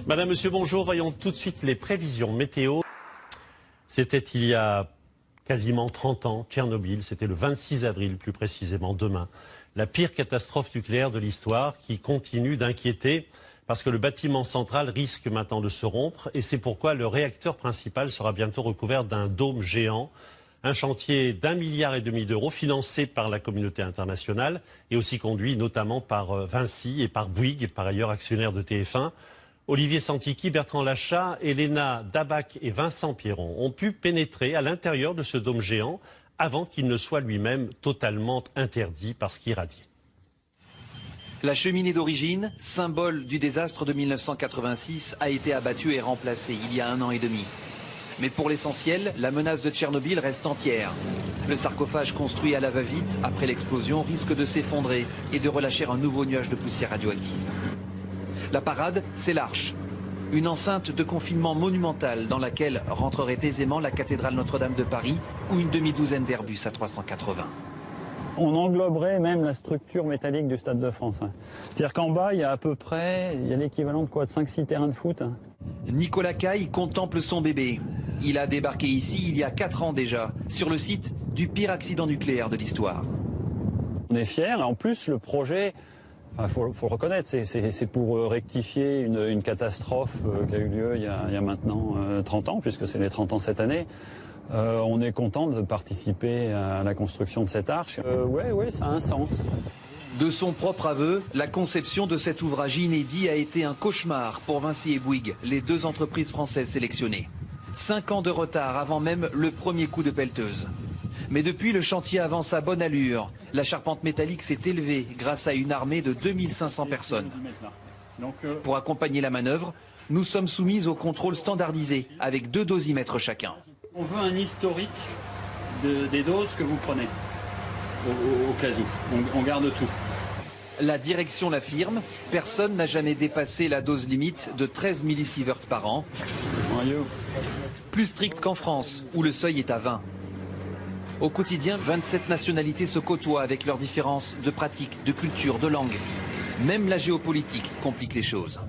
Madame, Monsieur, bonjour. Voyons tout de suite les prévisions météo. C'était il y a quasiment 30 ans, Tchernobyl. C'était le 26 avril, plus précisément demain. La pire catastrophe nucléaire de l'histoire qui continue d'inquiéter parce que le bâtiment central risque maintenant de se rompre et c'est pourquoi le réacteur principal sera bientôt recouvert d'un dôme géant. Un chantier d'1,5 milliard d'euros financé par la communauté internationale et aussi conduit notamment par Vinci et par Bouygues, par ailleurs actionnaire de TF1. Olivier Santiki, Bertrand Lachat, Elena Dabac et Vincent Pierron ont pu pénétrer à l'intérieur de ce dôme géant avant qu'il ne soit lui-même totalement interdit par ce qui irradie. La cheminée d'origine, symbole du désastre de 1986, a été abattue et remplacée il y a 1 an et demi. Mais pour l'essentiel, la menace de Tchernobyl reste entière. Le sarcophage construit à la va-vite après l'explosion risque de s'effondrer et de relâcher un nouveau nuage de poussière radioactive. La parade, c'est l'Arche, une enceinte de confinement monumentale dans laquelle rentrerait aisément la cathédrale Notre-Dame de Paris ou une demi-douzaine d'Airbus A380. On engloberait même la structure métallique du Stade de France. C'est-à-dire qu'en bas, il y a à peu près, il y a l'équivalent de quoi, de 5-6 terrains de foot. Nicolas Caille contemple son bébé. Il a débarqué ici il y a 4 ans déjà, sur le site du pire accident nucléaire de l'histoire. On est fiers, et en plus le projet, il faut le reconnaître, c'est pour rectifier une catastrophe qui a eu lieu il y a maintenant 30 ans, puisque c'est les 30 ans cette année. On est content de participer à la construction de cette arche. Oui, ça a un sens. De son propre aveu, la conception de cet ouvrage inédit a été un cauchemar pour Vinci et Bouygues, les 2 entreprises françaises sélectionnées. 5 ans de retard avant même le premier coup de pelleteuse. Mais depuis, le chantier avance à bonne allure. La charpente métallique s'est élevée grâce à une armée de 2500 personnes. Pour accompagner la manœuvre, nous sommes soumis au contrôle standardisé avec 2 dosimètres chacun. On veut un historique des doses que vous prenez, au cas où. On garde tout. La direction l'affirme, personne n'a jamais dépassé la dose limite de 13 millisieverts par an. Plus strict qu'en France, où le seuil est à 20. Au quotidien, 27 nationalités se côtoient avec leurs différences de pratiques, de culture, de langue. Même la géopolitique complique les choses.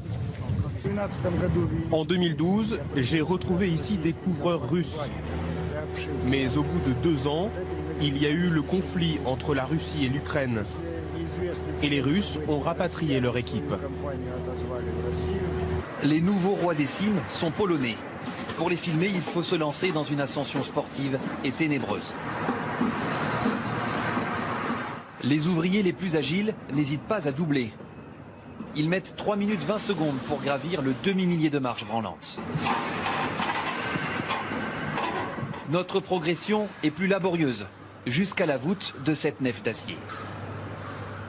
En 2012, j'ai retrouvé ici des couvreurs russes. Mais au bout de 2 ans, il y a eu le conflit entre la Russie et l'Ukraine. Et les Russes ont rapatrié leur équipe. Les nouveaux rois des cimes sont polonais. Pour les filmer, il faut se lancer dans une ascension sportive et ténébreuse. Les ouvriers les plus agiles n'hésitent pas à doubler. Ils mettent 3 minutes 20 secondes pour gravir le demi-millier de marches branlantes. Notre progression est plus laborieuse, jusqu'à la voûte de cette nef d'acier.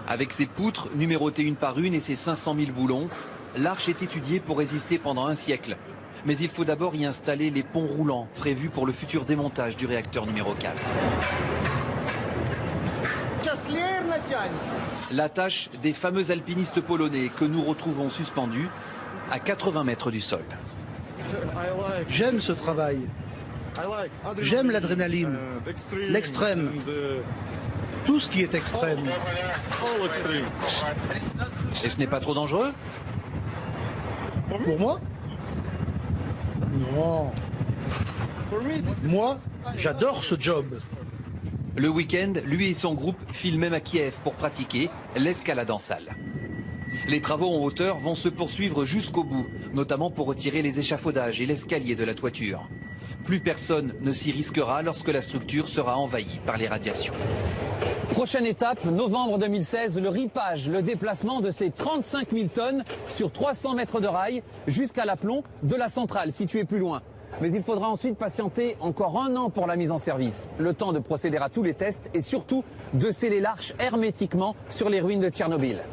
Avec ses poutres, numérotées une par une, et ses 500 000 boulons, l'arche est étudiée pour résister pendant 1 siècle. Mais il faut d'abord y installer les ponts roulants prévus pour le futur démontage du réacteur numéro 4. La tâche des fameux alpinistes polonais que nous retrouvons suspendus à 80 mètres du sol. J'aime ce travail. J'aime l'adrénaline, l'extrême, tout ce qui est extrême. Et ce n'est pas trop dangereux? Pour moi? Non. Moi, j'adore ce job. Le week-end, lui et son groupe filent même à Kiev pour pratiquer l'escalade en salle. Les travaux en hauteur vont se poursuivre jusqu'au bout, notamment pour retirer les échafaudages et l'escalier de la toiture. Plus personne ne s'y risquera lorsque la structure sera envahie par les radiations. Prochaine étape, novembre 2016, le ripage, le déplacement de ces 35 000 tonnes sur 300 mètres de rail jusqu'à l'aplomb de la centrale située plus loin. Mais il faudra ensuite patienter encore 1 an pour la mise en service. Le temps de procéder à tous les tests et surtout de sceller l'arche hermétiquement sur les ruines de Tchernobyl.